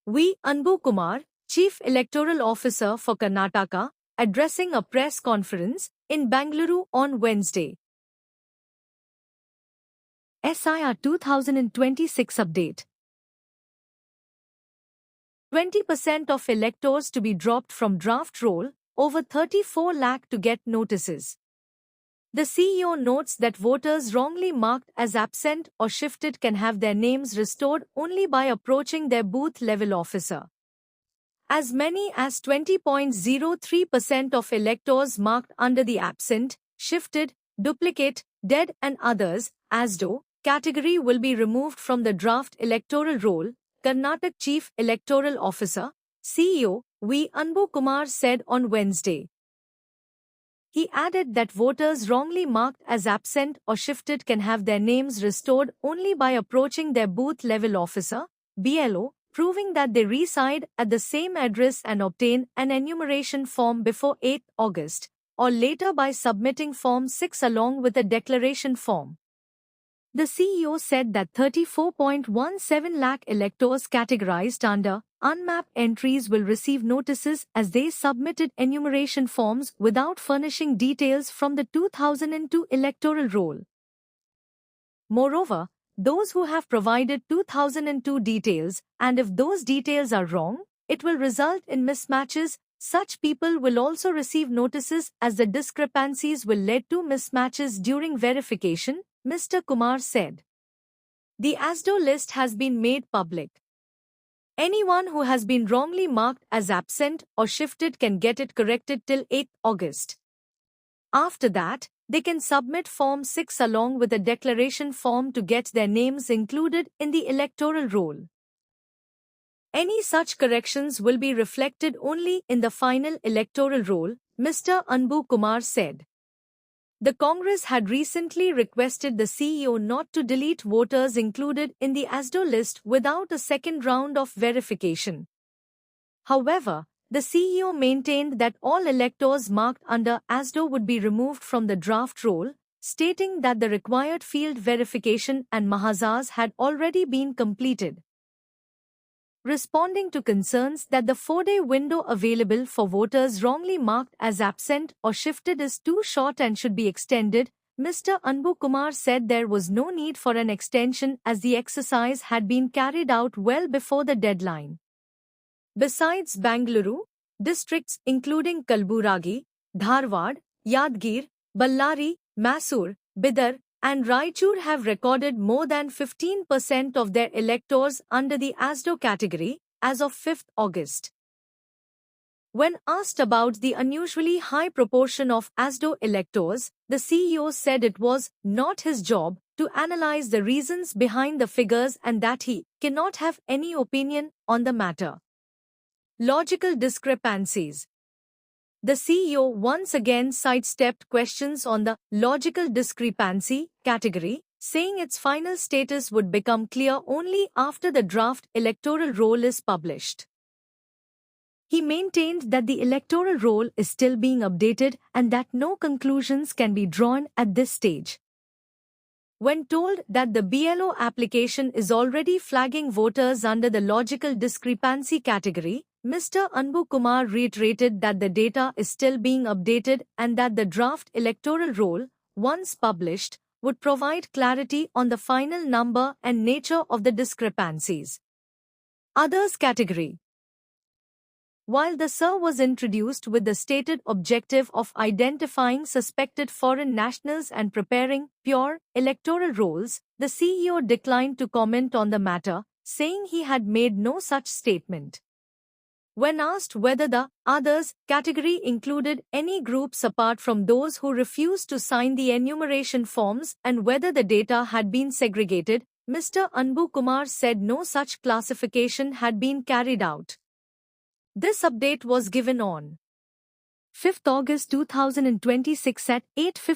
V. Anbu Kumar, Chief Electoral Officer for Karnataka, addressing a press conference in Bangalore on Wednesday. SIR 2026 update. 20% of electors to be dropped from draft roll, over 34 lakh to get notices. The CEO notes that voters wrongly marked as absent or shifted can have their names restored only by approaching their booth-level officer. As many as 20.03% of electors marked under the absent, shifted, duplicate, dead and others, ASDO, category will be removed from the draft electoral roll, Karnataka Chief Electoral Officer, CEO, V. Anbu Kumar said on Wednesday. He added that voters wrongly marked as absent or shifted can have their names restored only by approaching their booth-level officer, BLO, proving that they reside at the same address and obtain an enumeration form before 8 August, or later by submitting Form 6 along with a declaration form. The CEO said that 34.17 lakh electors categorized under unmapped entries will receive notices as they submitted enumeration forms without furnishing details from the 2002 electoral roll. Moreover, those who have provided 2002 details, and if those details are wrong, it will result in mismatches. Such people will also receive notices as the discrepancies will lead to mismatches during verification, Mr. Kumar said. The ASDO list has been made public. Anyone who has been wrongly marked as absent or shifted can get it corrected till 8 August. After that, they can submit Form 6 along with a declaration form to get their names included in the electoral roll. Any such corrections will be reflected only in the final electoral roll, Mr. Anbu Kumar said. The Congress had recently requested the CEO not to delete voters included in the ASDO list without a second round of verification. However, the CEO maintained that all electors marked under ASDO would be removed from the draft roll, stating that the required field verification and mahazas had already been completed. Responding to concerns that the 4-day window available for voters wrongly marked as absent or shifted is too short and should be extended, Mr. Anbu Kumar said there was no need for an extension as the exercise had been carried out well before the deadline. Besides Bangalore, districts including Kalburagi, Dharwad, Yadgir, Ballari, Mysore, Bidar, and Raichur have recorded more than 15% of their electors under the ASDO category as of 5th August. When asked about the unusually high proportion of ASDO electors, the CEO said it was not his job to analyze the reasons behind the figures and that he cannot have any opinion on the matter. Logical discrepancies. The CEO once again sidestepped questions on the logical discrepancy category, saying its final status would become clear only after the draft electoral roll is published. He maintained that the electoral roll is still being updated and that no conclusions can be drawn at this stage. When told that the BLO application is already flagging voters under the logical discrepancy category, Mr. Anbu Kumar reiterated that the data is still being updated and that the draft electoral roll, once published, would provide clarity on the final number and nature of the discrepancies. Others category. While the SIR was introduced with the stated objective of identifying suspected foreign nationals and preparing pure electoral rolls, the CEO declined to comment on the matter, saying he had made no such statement. When asked whether the others category included any groups apart from those who refused to sign the enumeration forms and whether the data had been segregated, Mr. Anbu Kumar said no such classification had been carried out. This update was given on 5th August 2026 at 8:50